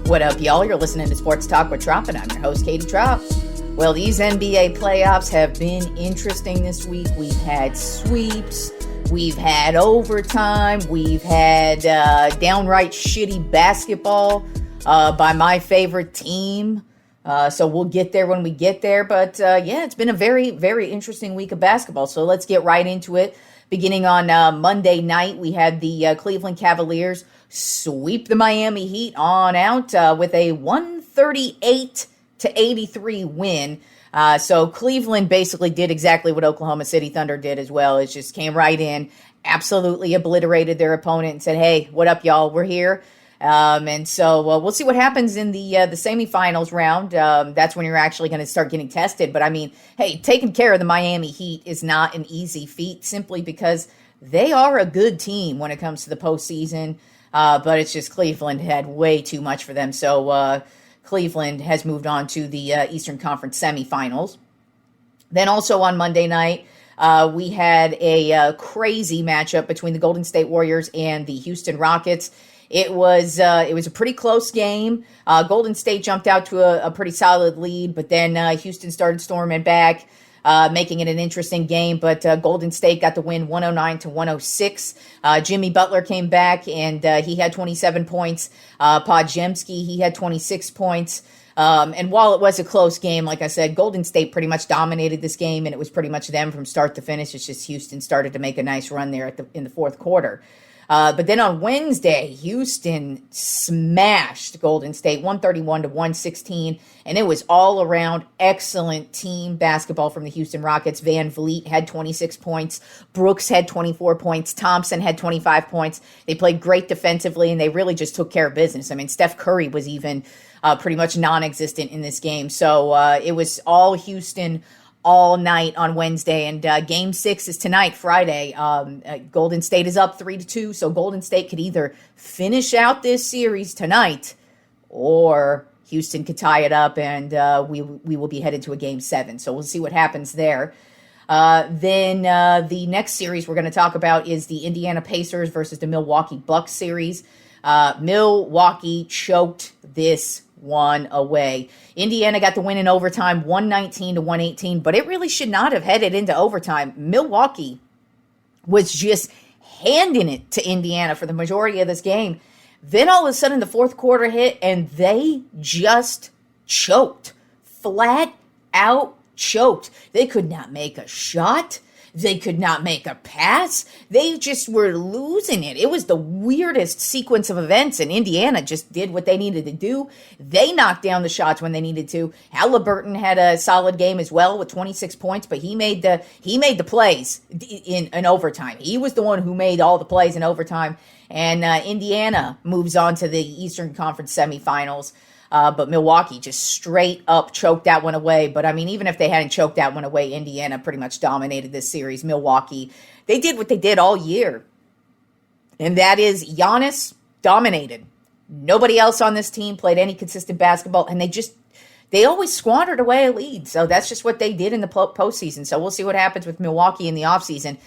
What up, y'all? You're listening to Sports Talk with Tropp, and I'm your host, Katie Tropp. Well, these NBA playoffs have been interesting this week. We've had sweeps, we've had overtime, we've had downright shitty basketball by my favorite team. So we'll get there when we get there. But yeah, it's been a very, very interesting week of basketball. So let's get right into it. Beginning on Monday night, we had the Cleveland Cavaliers sweep the Miami Heat on out with a 138-83 win. So Cleveland basically did exactly what Oklahoma City Thunder did as well. It just came right in, absolutely obliterated their opponent and said, hey, what up, y'all? We're here. And so we'll see what happens in the semifinals round. That's when you're actually going to start getting tested. But I mean, hey, taking care of the Miami Heat is not an easy feat simply because they are a good team when it comes to the postseason. But it's just Cleveland had way too much for them. So Cleveland has moved on to the Eastern Conference semifinals. Then also on Monday night, we had a crazy matchup between the Golden State Warriors and the Houston Rockets. It was a pretty close game. Golden State jumped out to a pretty solid lead, but then Houston started storming back, making it an interesting game. But Golden State got the win 109-106. Jimmy Butler came back, and he had 27 points. Podziemski, he had 26 points. And while it was a close game, like I said, Golden State pretty much dominated this game, and it was pretty much them from start to finish. It's just Houston started to make a nice run there in the fourth quarter. But then on Wednesday, Houston smashed Golden State 131-116, and it was all around excellent team basketball from the Houston Rockets. Van Vliet had 26 points. Brooks had 24 points. Thompson had 25 points. They played great defensively, and they really just took care of business. I mean, Steph Curry was even pretty much non-existent in this game. So it was all Houston all night on Wednesday, and Game 6 is tonight, Friday. Golden State is up 3-2, so Golden State could either finish out this series tonight, or Houston could tie it up, and we will be headed to a Game 7. So we'll see what happens there. Then the next series we're going to talk about is the Indiana Pacers versus the Milwaukee Bucks series. Milwaukee choked this one away. Indiana got the win in overtime, 119-118, but it really should not have headed into overtime. Milwaukee was just handing it to Indiana for the majority of this game. Then all of a sudden the fourth quarter hit, and they just choked. Flat out choked. They could not make a shot. They could not make a pass. They just were losing it. It was the weirdest sequence of events, and Indiana just did what they needed to do. They knocked down the shots when they needed to. Halliburton had a solid game as well with 26 points, but he made the plays in overtime. He was the one who made all the plays in overtime, and Indiana moves on to the Eastern Conference semifinals. But Milwaukee just straight up choked that one away. But, I mean, even if they hadn't choked that one away, Indiana pretty much dominated this series. Milwaukee, they did what they did all year. And that is Giannis dominated. Nobody else on this team played any consistent basketball. And they always squandered away a lead. So that's just what they did in the postseason. So we'll see what happens with Milwaukee in the offseason.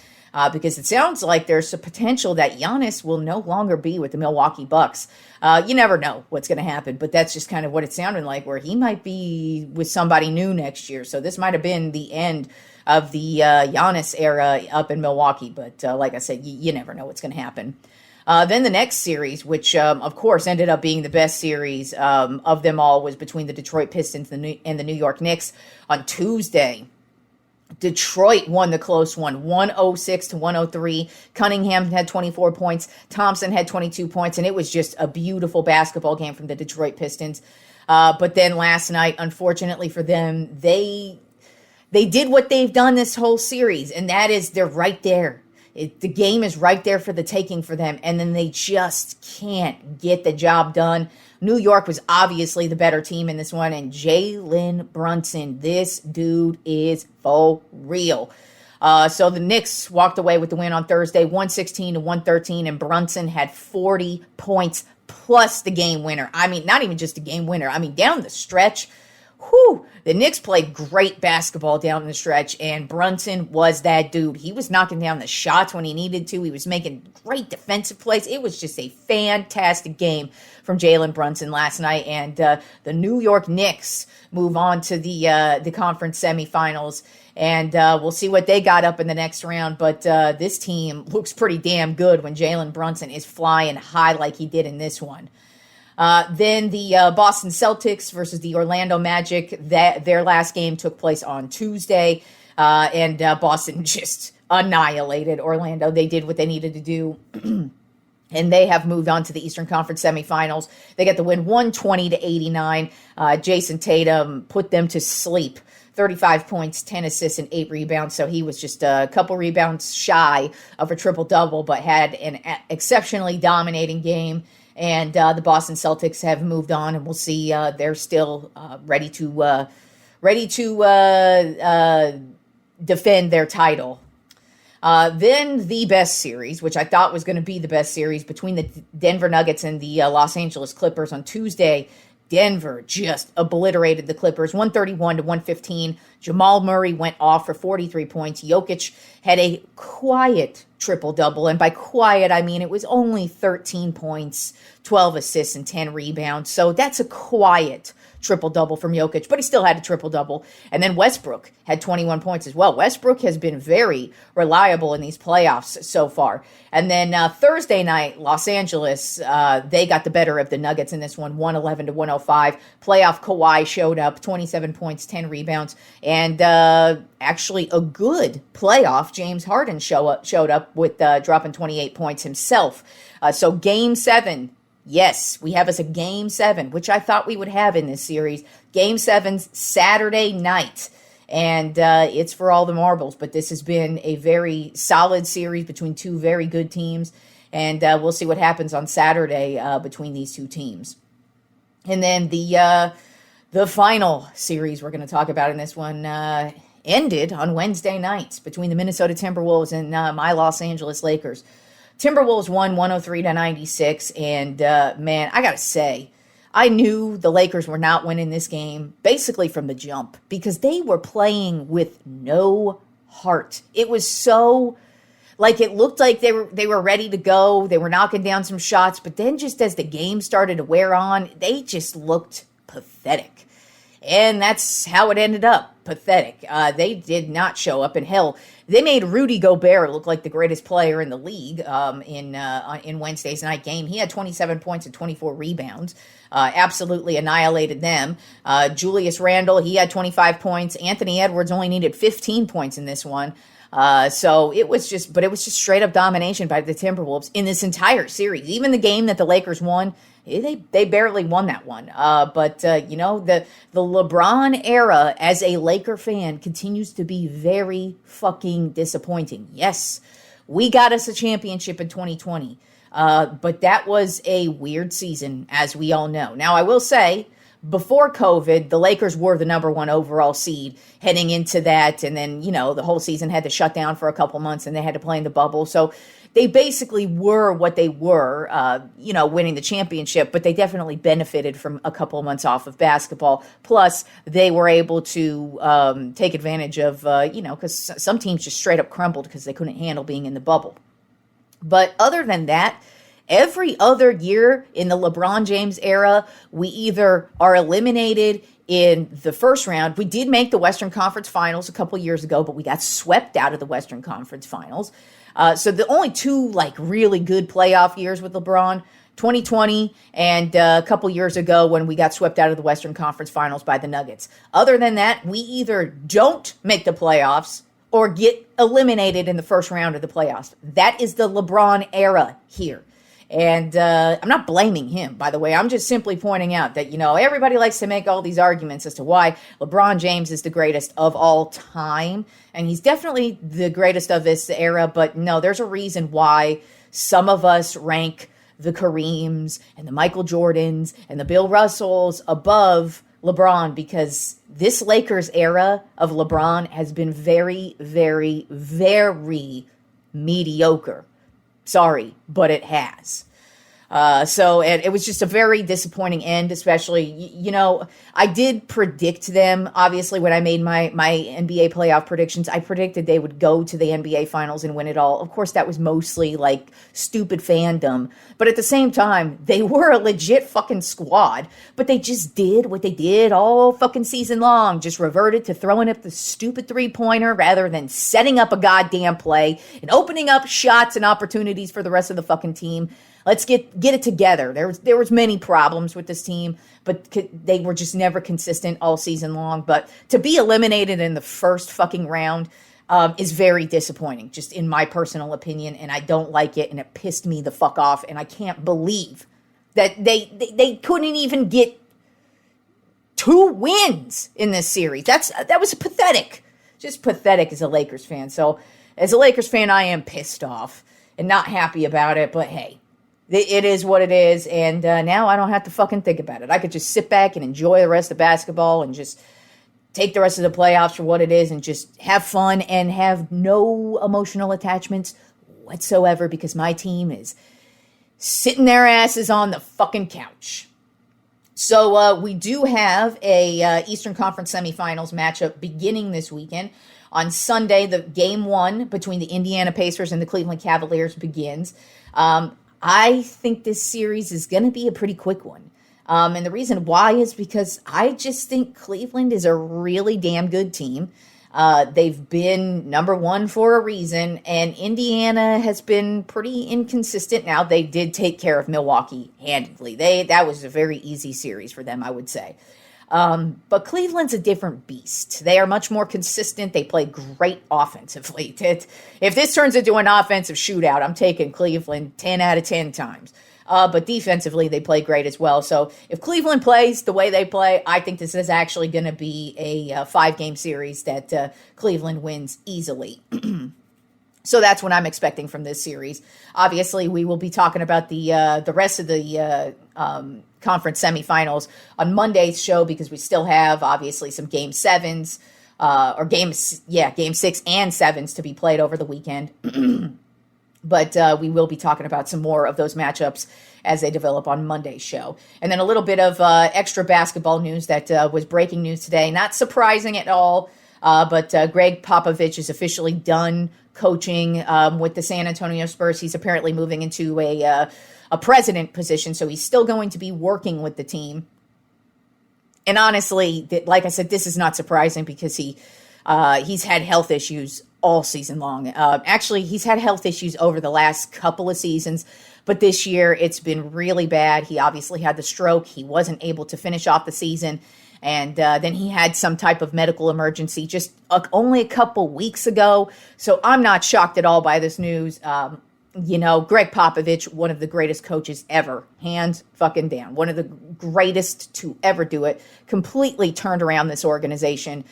Because it sounds like there's a potential that Giannis will no longer be with the Milwaukee Bucks. You never know what's going to happen, but that's just kind of what it sounded like, where he might be with somebody new next year. So this might have been the end of the Giannis era up in Milwaukee. But like I said, you never know what's going to happen. Then the next series, which of course ended up being the best series of them all, was between the Detroit Pistons and the New York Knicks on Tuesday. Detroit won the close one, 106-103. Cunningham had 24 points. Thompson had 22 points, and it was just a beautiful basketball game from the Detroit Pistons. But then last night, unfortunately for them, they did what they've done this whole series, and that is they're right there. The game is right there for the taking for them, and then they just can't get the job done. New York was obviously the better team in this one, and Jalen Brunson, this dude is for real. So the Knicks walked away with the win on Thursday, 116-113, and Brunson had 40 points plus the game winner. I mean, not even just the game winner. I mean, down the stretch, Whew, the Knicks played great basketball down the stretch, and Brunson was that dude. He was knocking down the shots when he needed to. He was making great defensive plays. It was just a fantastic game from Jalen Brunson last night, and the New York Knicks move on to the conference semifinals, and we'll see what they got up in the next round. But this team looks pretty damn good when Jalen Brunson is flying high like he did in this one. Then the Boston Celtics versus the Orlando Magic, their last game took place on Tuesday, and Boston just annihilated Orlando. They did what they needed to do, and they have moved on to the Eastern Conference semifinals. They got the win 120-89. Jason Tatum put them to sleep. 35 points, 10 assists, and 8 rebounds. So he was just a couple rebounds shy of a triple-double, but had an exceptionally dominating game. And the Boston Celtics have moved on, and we'll see. They're still ready to defend their title. Then the best series, which I thought was going to be the best series between the Denver Nuggets and the Los Angeles Clippers on Tuesday. Denver just obliterated the Clippers, 131-115. Jamal Murray went off for 43 points. Jokic had a quiet triple-double, and by quiet, I mean it was only 13 points, 12 assists, and 10 rebounds. So that's a quiet triple-double from Jokic, but he still had a triple-double. And then Westbrook had 21 points as well. Westbrook has been very reliable in these playoffs so far. And then Thursday night, Los Angeles, they got the better of the Nuggets in this one, 111-105. Playoff Kawhi showed up, 27 points, 10 rebounds, and actually a good playoff James Harden showed up with dropping 28 points himself. So Game 7, yes, we have us a Game 7, which I thought we would have in this series. Game 7's Saturday night, and it's for all the marbles. But this has been a very solid series between two very good teams, and we'll see what happens on Saturday between these two teams. And then the final series we're going to talk about in this one ended on Wednesday night between the Minnesota Timberwolves and my Los Angeles Lakers. Timberwolves won 103-96, and man, I gotta say, I knew the Lakers were not winning this game basically from the jump because they were playing with no heart. It was so, like, it looked like they were ready to go. They were knocking down some shots, but then just as the game started to wear on, they just looked pathetic. And that's how it ended up, pathetic. They did not show up, and hell, they made Rudy Gobert look like the greatest player in the league in Wednesday's night game. He had 27 points and 24 rebounds, absolutely annihilated them. Julius Randle, he had 25 points. Anthony Edwards only needed 15 points in this one. So it was just straight up domination by the Timberwolves in this entire series. Even the game that the Lakers won, they barely won that one. But you know, the LeBron era as a Laker fan continues to be very fucking disappointing. Yes, we got us a championship in 2020. But that was a weird season, as we all know. Now, I will say, before COVID, the Lakers were the number one overall seed heading into that. And then, you know, the whole season had to shut down for a couple months and they had to play in the bubble. So they basically were what they were, you know, winning the championship, but they definitely benefited from a couple of months off of basketball. Plus, they were able to take advantage of, you know, because some teams just straight up crumbled because they couldn't handle being in the bubble. But other than that, every other year in the LeBron James era, we either are eliminated in the first round. We did make the Western Conference Finals a couple years ago, but we got swept out of the Western Conference Finals. So the only two like really good playoff years with LeBron, 2020 and a couple years ago when we got swept out of the Western Conference Finals by the Nuggets. Other than that, we either don't make the playoffs or get eliminated in the first round of the playoffs. That is the LeBron era here. And I'm not blaming him, by the way. I'm just simply pointing out that, you know, everybody likes to make all these arguments as to why LeBron James is the greatest of all time. And he's definitely the greatest of this era. But no, there's a reason why some of us rank the Kareems and the Michael Jordans and the Bill Russells above LeBron, because this Lakers era of LeBron has been very, very, very mediocre. Sorry, but it has. So it was just a very disappointing end, especially, I did predict them. Obviously, when I made my NBA playoff predictions, I predicted they would go to the NBA finals and win it all. Of course, that was mostly like stupid fandom. But at the same time, they were a legit fucking squad. But they just did what they did all fucking season long. Just reverted to throwing up the stupid three-pointer rather than setting up a goddamn play and opening up shots and opportunities for the rest of the fucking team. Let's get it together. There was many problems with this team, but they were just never consistent all season long. But to be eliminated in the first fucking round is very disappointing, just in my personal opinion, and I don't like it, and it pissed me the fuck off, and I can't believe that they couldn't even get 2 wins in this series. That was pathetic, just pathetic as a Lakers fan. So as a Lakers fan, I am pissed off and not happy about it, but hey. It is what it is, and now I don't have to fucking think about it. I could just sit back and enjoy the rest of basketball and just take the rest of the playoffs for what it is and just have fun and have no emotional attachments whatsoever because my team is sitting their asses on the fucking couch. So we do have a Eastern Conference semifinals matchup beginning this weekend. On Sunday, the game 1 between the Indiana Pacers and the Cleveland Cavaliers begins. I think this series is going to be a pretty quick one. And the reason why is because I just think Cleveland is a really damn good team. They've been number 1 for a reason, and Indiana has been pretty inconsistent. Now, they did take care of Milwaukee handedly. That was a very easy series for them, I would say. But Cleveland's a different beast. They are much more consistent. They play great offensively. If this turns into an offensive shootout, I'm taking Cleveland 10 out of 10 times. But defensively, they play great as well. So if Cleveland plays the way they play, I think this is actually going to be a 5-game series that Cleveland wins easily. So that's what I'm expecting from this series. Obviously, we will be talking about the rest of the conference semifinals on Monday's show because we still have obviously some game 6 and 7s to be played over the weekend. But we will be talking about some more of those matchups as they develop on Monday's show. And then a little bit of extra basketball news that was breaking news today. Not surprising at all, but Greg Popovich is officially done coaching with the San Antonio Spurs. He's apparently moving into a president position, so he's still going to be working with the team. And honestly, like I said, this is not surprising because he's had health issues all season long. Actually, he's had health issues over the last couple of seasons, but this year it's been really bad. He obviously had the stroke. He wasn't able to finish off the season, and then he had some type of medical emergency just only a couple weeks ago. So I'm not shocked at all by this news. Greg Popovich, one of the greatest coaches ever, hands fucking down. One of the greatest to ever do it. Completely turned around this organization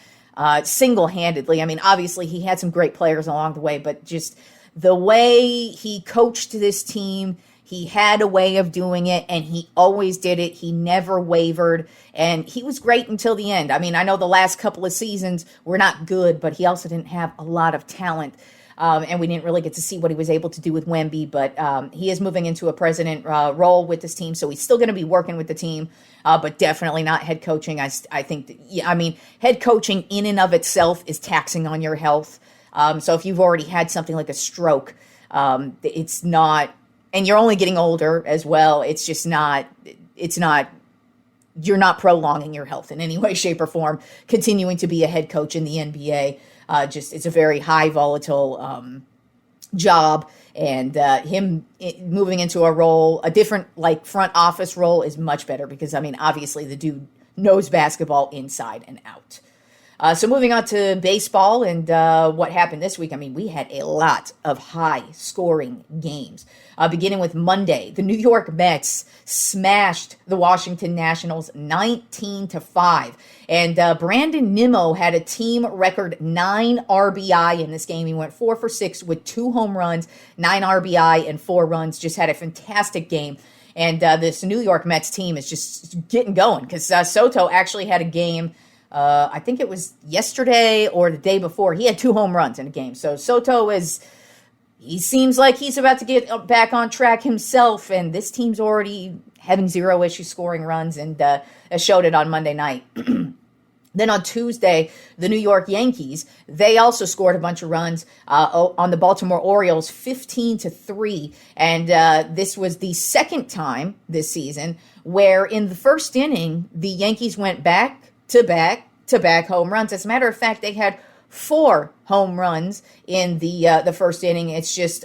single-handedly. I mean, obviously he had some great players along the way, but just the way he coached this team, he had a way of doing it, and he always did it. He never wavered, and he was great until the end. I mean, I know the last couple of seasons were not good, but he also didn't have a lot of talent. And we didn't really get to see what he was able to do with Wemby, but he is moving into a president role with this team, so he's still going to be working with the team, but definitely not head coaching. I think, head coaching in and of itself is taxing on your health. So if you've already had something like a stroke, it's not, and you're only getting older as well, you're not prolonging your health in any way, shape, or form, continuing to be a head coach in the NBA. It's a very high volatile job, and him moving into a role, a different front office role, is much better because obviously the dude knows basketball inside and out. So moving on to baseball and what happened this week. We had a lot of high-scoring games. Beginning with Monday, the New York Mets smashed the Washington Nationals 19-5. And Brandon Nimmo had a team record 9 RBI in this game. He went 4 for 6 with 2 home runs, 9 RBI, and 4 runs. Just had a fantastic game. And this New York Mets team is just getting going because Soto actually had a game. I think it was yesterday or the day before. He had 2 home runs in a game. So Soto is, he seems like he's about to get back on track himself, and this team's already having zero issue scoring runs, and showed it on Monday night. Then on Tuesday, the New York Yankees, they also scored a bunch of runs on the Baltimore Orioles, 15-3. And this was the second time this season where in the first inning, the Yankees went back-to-back home runs. As a matter of fact, they had 4 home runs in the first inning. It's just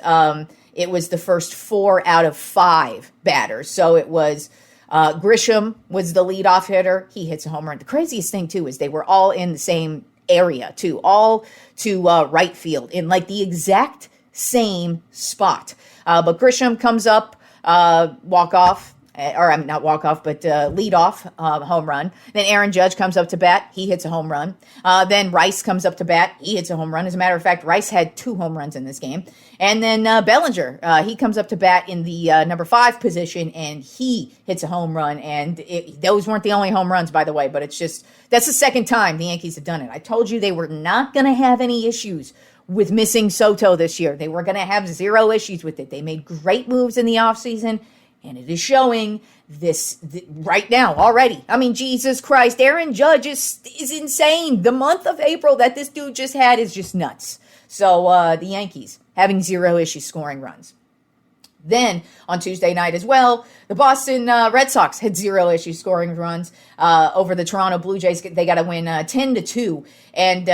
it was the first 4 out of 5 batters. So it was Grisham was the leadoff hitter. He hits a home run. The craziest thing, too, is they were all in the same area, too, all to right field in like the exact same spot. But Grisham comes up, walk off, or I mean, not walk off, but lead off home run. Then Aaron Judge comes up to bat. He hits a home run. Then Rice comes up to bat. He hits a home run. As a matter of fact, Rice had 2 home runs in this game. And then Bellinger, he comes up to bat in the number 5 position, and he hits a home run. And those weren't the only home runs, by the way, but it's just, that's the second time the Yankees have done it. I told you they were not going to have any issues with missing Soto this year. They were going to have 0 issues with it. They made great moves in the offseason. And it is showing this right now already. I mean, Jesus Christ, Aaron Judge is insane. The month of April that this dude just had is just nuts. So the Yankees having 0 issues scoring runs. Then on Tuesday night as well, the Boston Red Sox had 0 issues scoring runs over the Toronto Blue Jays. They got to win 10-2. And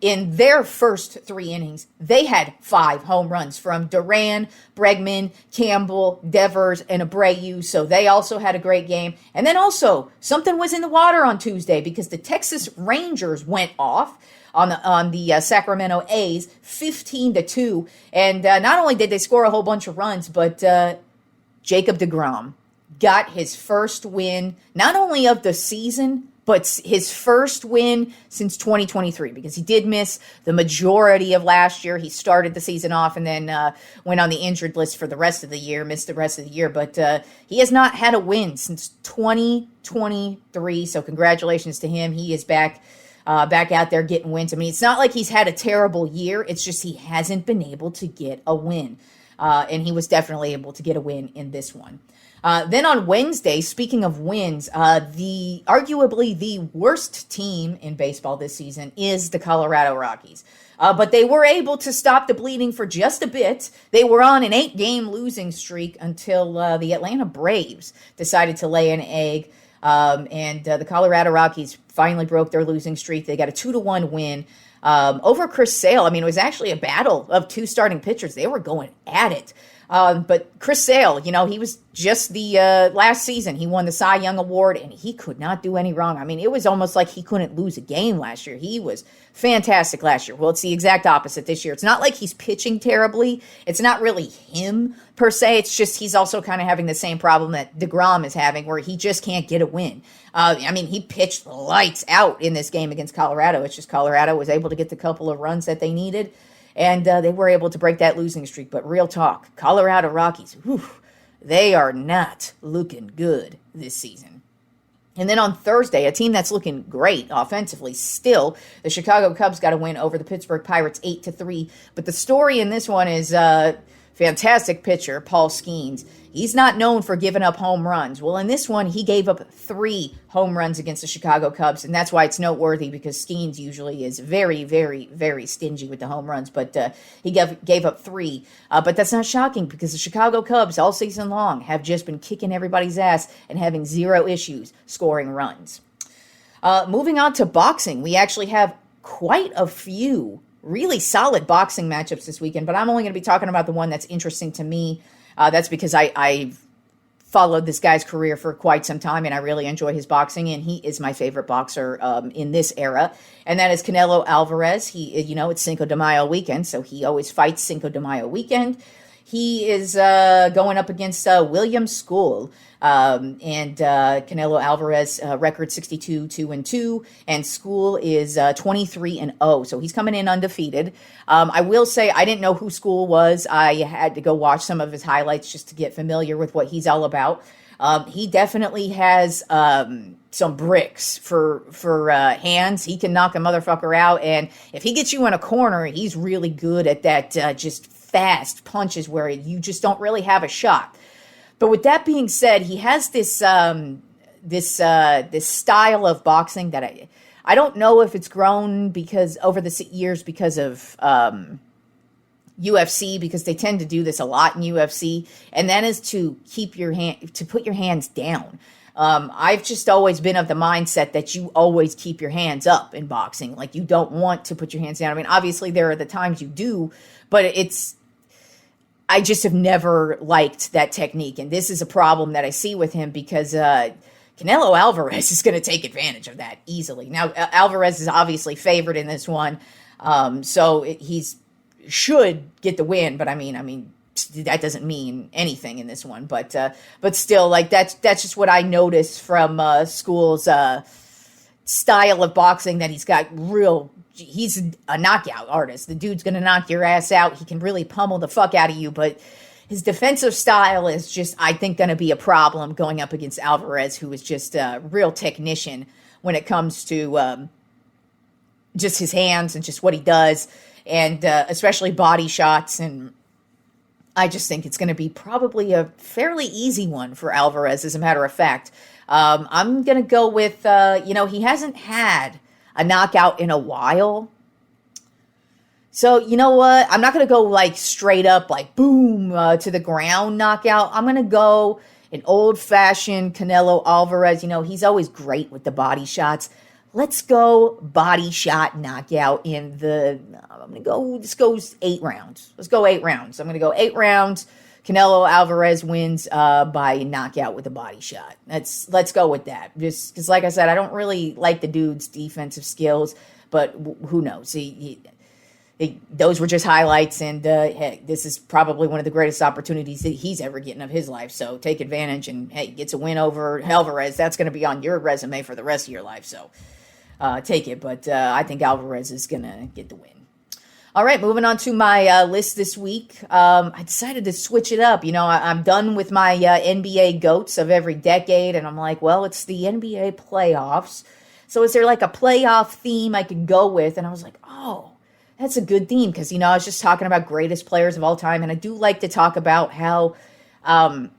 in their first 3 innings, they had 5 home runs from Duran, Bregman, Campbell, Devers, and Abreu. So they also had a great game. And then also, something was in the water on Tuesday because the Texas Rangers went off on the Sacramento A's, 15-2. And not only did they score a whole bunch of runs, but Jacob deGrom got his first win, not only of the season, but his first win since 2023, because he did miss the majority of last year. He started the season off and then went on the injured list for the rest of the year, missed the rest of the year. But he has not had a win since 2023, so congratulations to him. He is back out there getting wins. I mean, it's not like he's had a terrible year. It's just he hasn't been able to get a win. And he was definitely able to get a win in this one. Then on Wednesday, speaking of wins, arguably the worst team in baseball this season is the Colorado Rockies. But they were able to stop the bleeding for just a bit. They were on an 8-game losing streak until the Atlanta Braves decided to lay an egg. And the Colorado Rockies finally broke their losing streak. They got a 2-1 win over Chris Sale. I mean, it was actually a battle of 2 starting pitchers. They were going at it. But Chris Sale, he was just the last season. He won the Cy Young Award, and he could not do any wrong. I mean, it was almost like he couldn't lose a game last year. He was fantastic last year. Well, it's the exact opposite this year. It's not like he's pitching terribly. It's not really him, per se. It's just he's also kind of having the same problem that deGrom is having, where he just can't get a win. I mean, he pitched lights out in this game against Colorado. It's just Colorado was able to get the couple of runs that they needed. And they were able to break that losing streak. But real talk, Colorado Rockies, they are not looking good this season. And then on Thursday, a team that's looking great offensively still, the Chicago Cubs got a win over the Pittsburgh Pirates 8-3. But the story in this one is fantastic pitcher Paul Skeens. He's not known for giving up home runs. Well, in this one, he gave up 3 home runs against the Chicago Cubs, and that's why it's noteworthy, because Skeens usually is very, very, very stingy with the home runs, but he gave up 3. But that's not shocking, because the Chicago Cubs all season long have just been kicking everybody's ass and having 0 issues scoring runs. Moving on to boxing, we actually have quite a few really solid boxing matchups this weekend, but I'm only going to be talking about the one that's interesting to me. That's because I've followed this guy's career for quite some time, and I really enjoy his boxing, and he is my favorite boxer in this era, and that is Canelo Alvarez. It's Cinco de Mayo weekend, so he always fights Cinco de Mayo weekend. He is going up against William Scull, and Canelo Alvarez record 62-2-2, and Scull is 23-0, so he's coming in undefeated. I will say I didn't know who Scull was. I had to go watch some of his highlights just to get familiar with what he's all about. He definitely has some bricks for hands. He can knock a motherfucker out, and if he gets you in a corner, he's really good at that just fast punches where you just don't really have a shot. But with that being said, he has this this style of boxing that I don't know if it's grown because over the years because of UFC, because they tend to do this a lot in UFC, and that is to put your hands down. I've just always been of the mindset that you always keep your hands up in boxing. Like, you don't want to put your hands down. I mean, obviously there are the times you do, but I just have never liked that technique. And this is a problem that I see with him because Canelo Alvarez is going to take advantage of that easily. Now, Alvarez is obviously favored in this one, so he's should get the win. But I mean, that doesn't mean anything in this one. But still, like that's just what I noticed from Scull's style of boxing. That he's got he's a knockout artist. The dude's going to knock your ass out. He can really pummel the fuck out of you, but his defensive style is just, I think, going to be a problem going up against Alvarez, who is just a real technician when it comes to just his hands and just what he does, and especially body shots. And I just think it's going to be probably a fairly easy one for Alvarez, as a matter of fact. I'm going to go with, he hasn't had a knockout in a while. So, you know what? I'm not going to go like straight up, like boom, to the ground knockout. I'm going to go an old-fashioned Canelo Alvarez. He's always great with the body shots. Let's go body shot knockout I'm going to go, this goes 8 rounds. Let's go 8 rounds. I'm going to go 8 rounds. Canelo Alvarez wins by knockout with a body shot. Let's go with that. Just because, like I said, I don't really like the dude's defensive skills, but who knows? Those were just highlights, and heck, this is probably one of the greatest opportunities that he's ever getting of his life. So take advantage, and hey, gets a win over Alvarez. That's going to be on your resume for the rest of your life. So take it. But I think Alvarez is going to get the win. All right, moving on to my list this week. I decided to switch it up. I'm done with my NBA GOATs of every decade, and I'm like, well, it's the NBA playoffs. So is there like a playoff theme I could go with? And I was like, oh, that's a good theme, because, I was just talking about greatest players of all time, and I do like to talk about how, if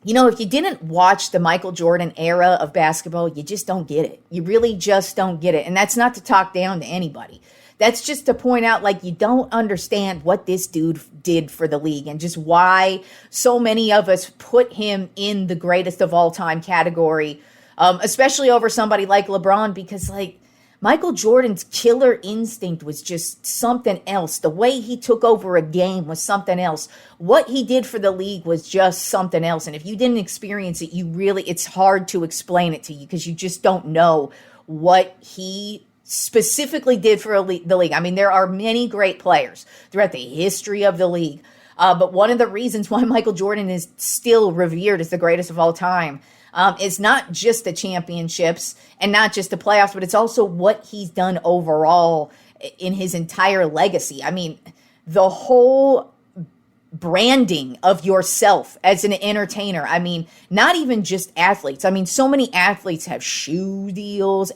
you didn't watch the Michael Jordan era of basketball, you just don't get it. You really just don't get it. And that's not to talk down to anybody. That's just to point out, like, you don't understand what this dude did for the league and just why so many of us put him in the greatest of all time category, especially over somebody like LeBron, because, like, Michael Jordan's killer instinct was just something else. The way he took over a game was something else. What he did for the league was just something else. And if you didn't experience it, it's hard to explain it to you, because you just don't know what he specifically did for the league. I mean, there are many great players throughout the history of the league. But one of the reasons why Michael Jordan is still revered as the greatest of all time is not just the championships and not just the playoffs, but it's also what he's done overall in his entire legacy. I mean, the whole branding of yourself as an entertainer. I mean, not even just athletes. I mean, so many athletes have shoe deals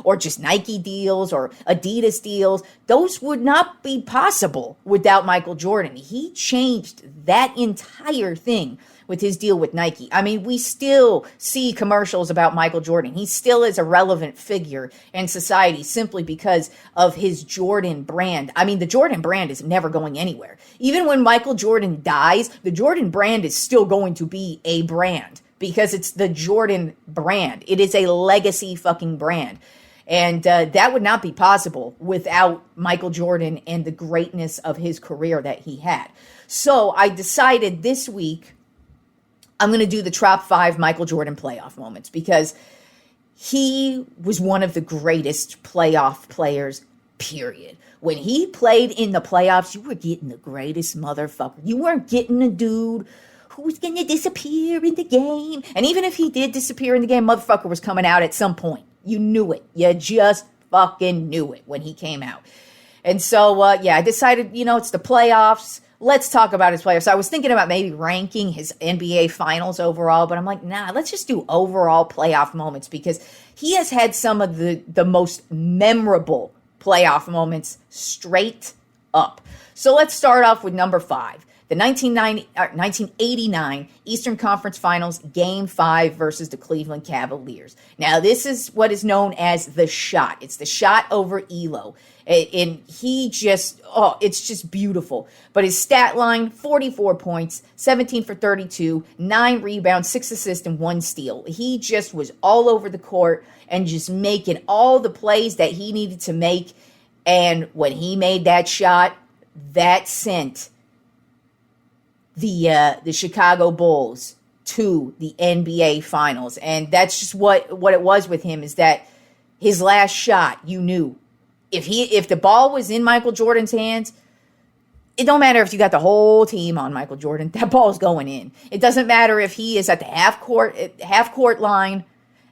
or just Nike deals or Adidas deals. Those would not be possible without Michael Jordan. He changed that entire thing with his deal with Nike. I mean, we still see commercials about Michael Jordan. He still is a relevant figure in society simply because of his Jordan brand. I mean, the Jordan brand is never going anywhere. Even when Michael Jordan dies, the Jordan brand is still going to be a brand because it's the Jordan brand. It is a legacy fucking brand. And that would not be possible without Michael Jordan and the greatness of his career that he had. So I decided this week I'm going to do the top 5 Michael Jordan playoff moments, because he was one of the greatest playoff players, period. When he played in the playoffs, you were getting the greatest motherfucker. You weren't getting a dude who was going to disappear in the game. And even if he did disappear in the game, motherfucker was coming out at some point. You knew it. You just fucking knew it when he came out. And so, I decided, it's the playoffs. Let's talk about his playoffs. So I was thinking about maybe ranking his NBA finals overall, but I'm like, nah, let's just do overall playoff moments, because he has had some of the most memorable playoff moments straight up. So let's start off with number 5. The 1989 Eastern Conference Finals, Game 5 versus the Cleveland Cavaliers. Now, this is what is known as the shot. It's the shot over Elo. And he just, it's just beautiful. But his stat line, 44 points, 17 for 32, 9 rebounds, 6 assists, and 1 steal. He just was all over the court and just making all the plays that he needed to make. And when he made that shot, that sent the Chicago Bulls to the NBA Finals. And that's just what it was with him, is that his last shot, you knew. If the ball was in Michael Jordan's hands, it don't matter if you got the whole team on Michael Jordan, that ball's going in. It doesn't matter if he is at the half court line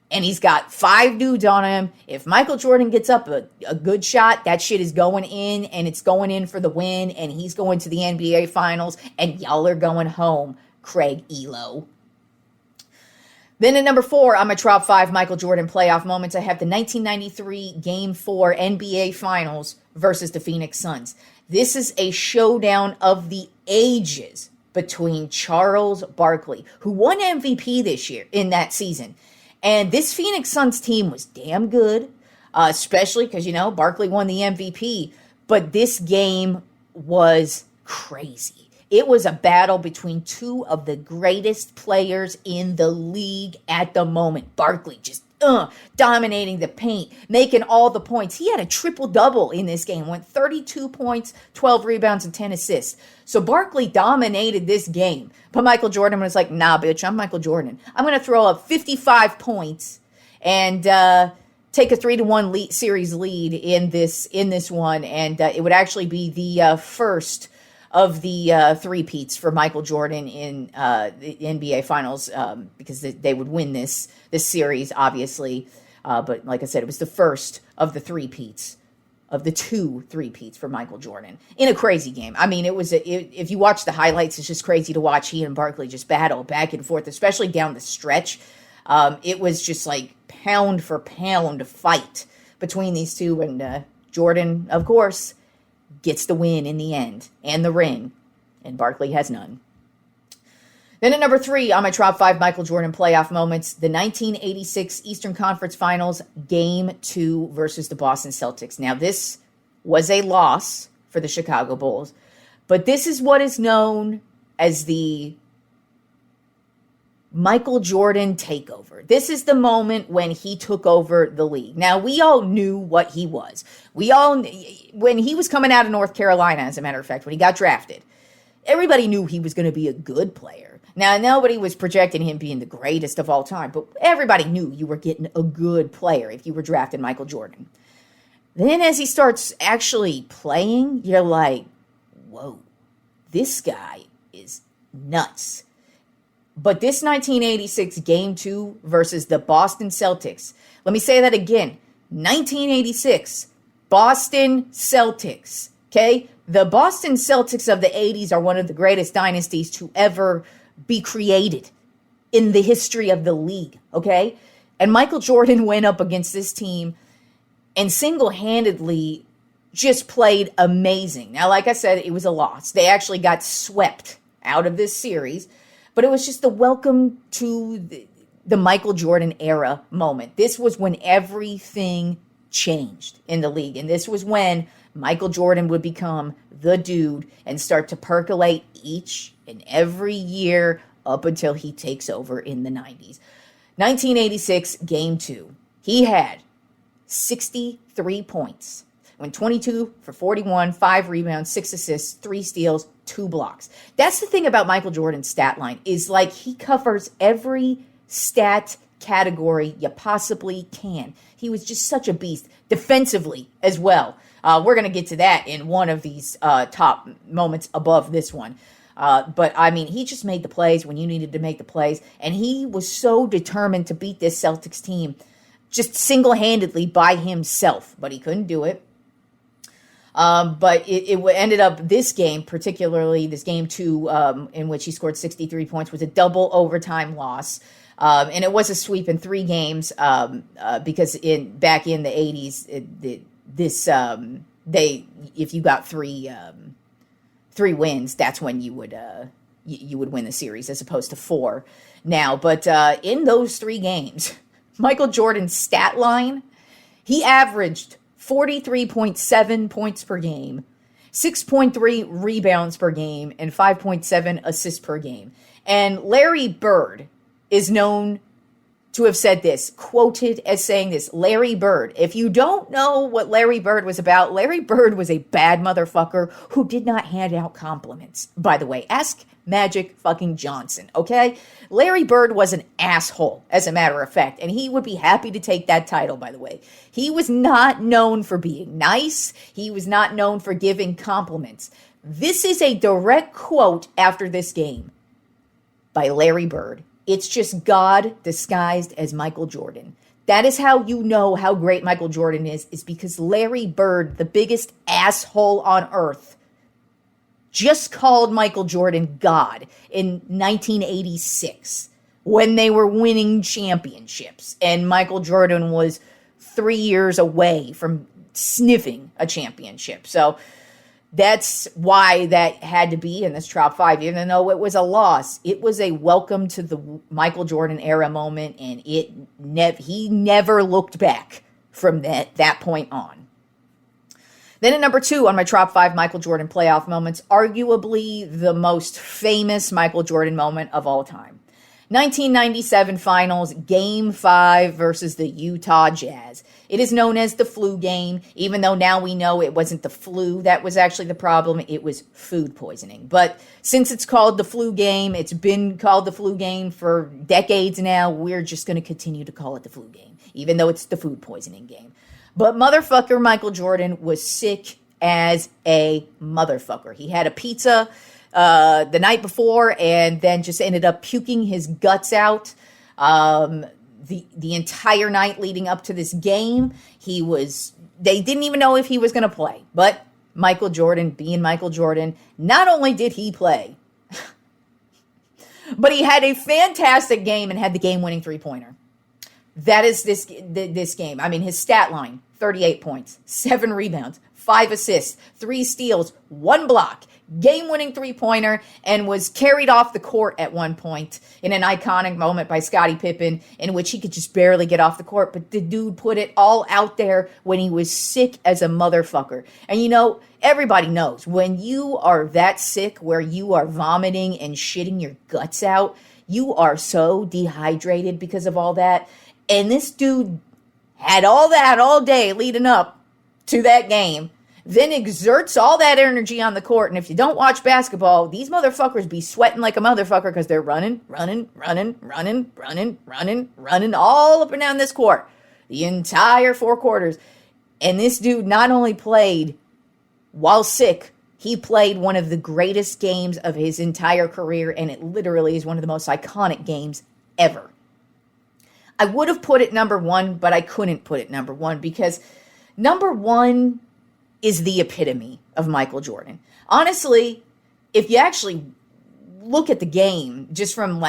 and he's got 5 dudes on him. If Michael Jordan gets up a good shot, that shit is going in, and it's going in for the win, and he's going to the NBA Finals, and y'all are going home, Craig Elo. Then at number 4, on my top 5 Michael Jordan playoff moments, I have the 1993 Game 4 NBA Finals versus the Phoenix Suns. This is a showdown of the ages between Charles Barkley, who won MVP this year in that season. And this Phoenix Suns team was damn good, especially because, Barkley won the MVP. But this game was crazy. It was a battle between 2 of the greatest players in the league at the moment. Barkley just dominating the paint, making all the points. He had a triple-double in this game, went 32 points, 12 rebounds, and 10 assists. So Barkley dominated this game. But Michael Jordan was like, nah, bitch, I'm Michael Jordan. I'm going to throw up 55 points and take a 3-1 series lead in this one. And it would actually be the first of the three-peats for Michael Jordan in the NBA Finals, because they would win this series, obviously. But like I said, it was the first of the three-peats, of the 2 three-peats for Michael Jordan in a crazy game. I mean, if you watch the highlights, it's just crazy to watch he and Barkley just battle back and forth, especially down the stretch. It was just like pound for pound fight between these two, and Jordan, of course, gets the win in the end, and the ring, and Barkley has none. Then at number 3 on my top 5 Michael Jordan playoff moments, the 1986 Eastern Conference Finals, Game 2 versus the Boston Celtics. Now, this was a loss for the Chicago Bulls, but this is what is known as the Michael Jordan takeover. This is the moment when he took over the league. Now, we all knew what he was. When he was coming out of North Carolina, as a matter of fact, when he got drafted, everybody knew he was going to be a good player. Now, nobody was projecting him being the greatest of all time, but everybody knew you were getting a good player if you were drafting Michael Jordan. Then as he starts actually playing, you're like, whoa, this guy is nuts. But this 1986 Game 2 versus the Boston Celtics, let me say that again, 1986 Boston Celtics, okay? The Boston Celtics of the 80s are one of the greatest dynasties to ever be created in the history of the league, okay? And Michael Jordan went up against this team and single-handedly just played amazing. Now, like I said, it was a loss. They actually got swept out of this series, but it was just the welcome to the Michael Jordan era moment. This was when everything changed in the league, and this was when Michael Jordan would become the dude and start to percolate each and every year up until he takes over in the 90s. 1986, Game 2. He had 63 points, went 22 for 41, 5 rebounds, 6 assists, 3 steals, 2 blocks. That's the thing about Michael Jordan's stat line, is like he covers every stat category you possibly can. He was just such a beast defensively as well. We're going to get to that in one of these top moments above this one. But, I mean, he just made the plays when you needed to make the plays. And he was so determined to beat this Celtics team just single-handedly by himself. But he couldn't do it. But it ended up, this game, particularly this Game 2, in which he scored 63 points, was a double overtime loss. And it was a sweep in 3 games because back in the 80s, if you got three wins, that's when you would win the series as opposed to 4 now. But in those 3 games, Michael Jordan's stat line, he averaged 43.7 points per game, 6.3 rebounds per game, and 5.7 assists per game. And Larry Bird is known to have said this, quoted as saying this. Larry Bird. If you don't know what Larry Bird was about, Larry Bird was a bad motherfucker who did not hand out compliments. By the way, ask Magic fucking Johnson, okay? Larry Bird was an asshole, as a matter of fact, and he would be happy to take that title, by the way. He was not known for being nice. He was not known for giving compliments. This is a direct quote after this game by Larry Bird. It's just God disguised as Michael Jordan. That is how you know how great Michael Jordan is because Larry Bird, the biggest asshole on earth, just called Michael Jordan God in 1986 when they were winning championships. And Michael Jordan was 3 years away from sniffing a championship. So that's why that had to be in this top 5, even though it was a loss. It was a welcome to the Michael Jordan era moment, and he never looked back from that point on. Then at number 2 on my top 5 Michael Jordan playoff moments, arguably the most famous Michael Jordan moment of all time. 1997 Finals, Game 5 versus the Utah Jazz. It is known as the flu game, even though now we know it wasn't the flu that was actually the problem, it was food poisoning. But since it's called the flu game, it's been called the flu game for decades now, we're just going to continue to call it the flu game, even though it's the food poisoning game. But motherfucker Michael Jordan was sick as a motherfucker. He had a pizza the night before and then just ended up puking his guts out. The entire night leading up to this game, they didn't even know if he was going to play. But Michael Jordan, being Michael Jordan, not only did he play, but he had a fantastic game and had the game-winning three-pointer. That is this game. I mean, his stat line, 38 points, 7 rebounds, 5 assists, 3 steals, 1 block, game-winning three-pointer, and was carried off the court at one point in an iconic moment by Scottie Pippen in which he could just barely get off the court, but the dude put it all out there when he was sick as a motherfucker. And you know, everybody knows, when you are that sick where you are vomiting and shitting your guts out, you are so dehydrated because of all that. And this dude had all that all day leading up to that game, then exerts all that energy on the court. And if you don't watch basketball, these motherfuckers be sweating like a motherfucker because they're running all up and down this court the entire 4 quarters. And this dude not only played while sick, he played one of the greatest games of his entire career, and it literally is one of the most iconic games ever. I would have put it number 1, but I couldn't put it number 1 because number 1 is the epitome of Michael Jordan. Honestly, if you actually look at the game, just from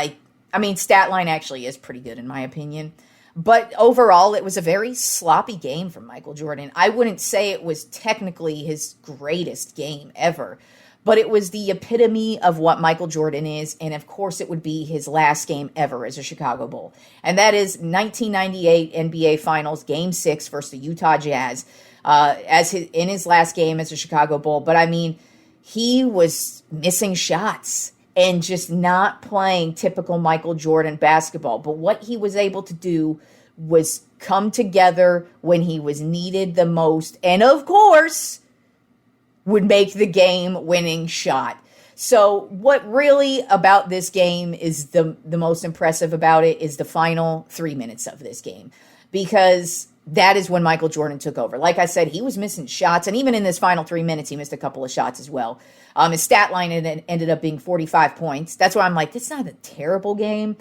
stat line actually is pretty good in my opinion. But overall, it was a very sloppy game from Michael Jordan. I wouldn't say it was technically his greatest game ever, but it was the epitome of what Michael Jordan is, and of course it would be his last game ever as a Chicago Bull. And that is 1998 NBA Finals, Game 6 versus the Utah Jazz, in his last game as a Chicago Bull. But I mean, he was missing shots and just not playing typical Michael Jordan basketball. But what he was able to do was come together when he was needed the most, and of course would make the game-winning shot. So what really about this game is the most impressive about it is the final 3 minutes of this game, because that is when Michael Jordan took over. Like I said, he was missing shots, and even in this final 3 minutes, he missed a couple of shots as well. His stat line ended up being 45 points. That's why I'm like, this is not a terrible game.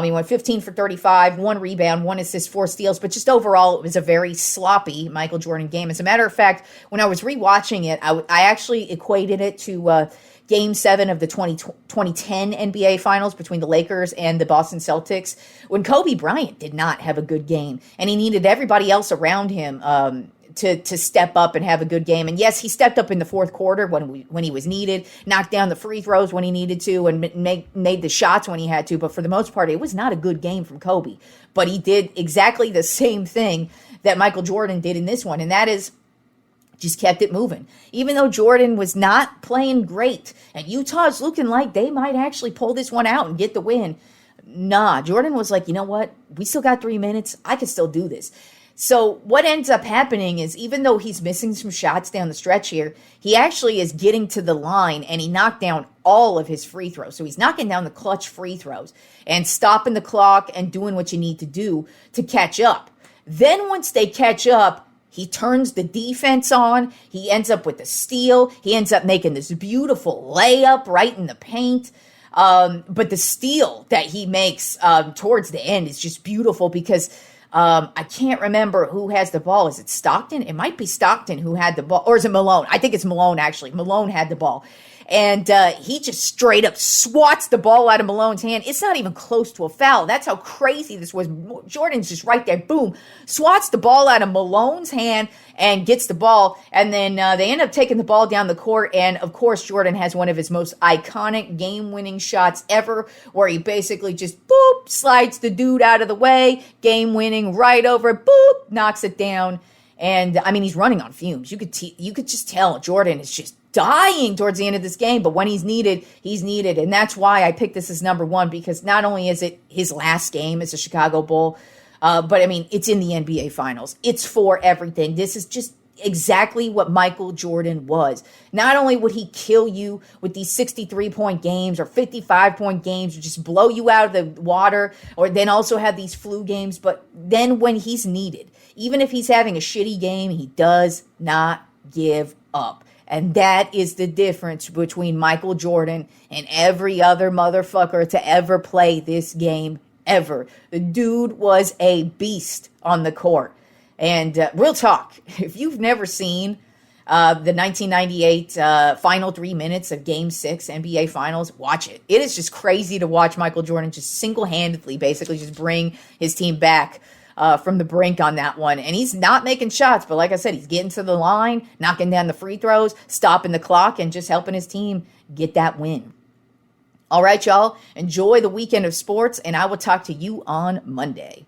He went 15 for 35, 1 rebound, 1 assist, 4 steals, but just overall, it was a very sloppy Michael Jordan game. As a matter of fact, when I was rewatching it, I actually equated it to Game 7 of the 2010 NBA Finals between the Lakers and the Boston Celtics, when Kobe Bryant did not have a good game, and he needed everybody else around him to step up and have a good game. And yes, he stepped up in the fourth quarter when he was needed, knocked down the free throws when he needed to, and made the shots when he had to. But for the most part, it was not a good game from Kobe. But he did exactly the same thing that Michael Jordan did in this one, and that is just kept it moving. Even though Jordan was not playing great, and Utah's looking like they might actually pull this one out and get the win, nah, Jordan was like, you know what? We still got 3 minutes. I can still do this. So what ends up happening is, even though he's missing some shots down the stretch here, he actually is getting to the line, and he knocked down all of his free throws. So he's knocking down the clutch free throws and stopping the clock and doing what you need to do to catch up. Then once they catch up, he turns the defense on. He ends up with a steal. He ends up making this beautiful layup right in the paint. But the steal that he makes towards the end is just beautiful because I can't remember who has the ball. Is it Stockton? It might be Stockton who had the ball. Or is it Malone? I think it's Malone, actually. Malone had the ball. And he just straight up swats the ball out of Malone's hand. It's not even close to a foul. That's how crazy this was. Jordan's just right there. Boom. Swats the ball out of Malone's hand and gets the ball. And then they end up taking the ball down the court. And, of course, Jordan has one of his most iconic game-winning shots ever, where he basically just, boop, slides the dude out of the way. Game-winning, right over, boop, knocks it down. And, I mean, he's running on fumes. You could just tell Jordan is just dying towards the end of this game, but when he's needed, he's needed. And that's why I picked this as number one, because not only is it his last game as a Chicago Bull, but I mean, it's in the NBA Finals. It's for everything. This is just exactly what Michael Jordan was. Not only would he kill you with these 63-point games or 55-point games, or just blow you out of the water, or then also have these flu games, but then when he's needed, even if he's having a shitty game, he does not give up. And that is the difference between Michael Jordan and every other motherfucker to ever play this game ever. The dude was a beast on the court. And real talk, if you've never seen the 1998 final 3 minutes of Game 6 NBA Finals, watch it. It is just crazy to watch Michael Jordan just single-handedly basically just bring his team back from the brink on that one. And he's not making shots, but like I said, he's getting to the line, knocking down the free throws, stopping the clock, and just helping his team get that win. All right, y'all. Enjoy the weekend of sports, and I will talk to you on Monday.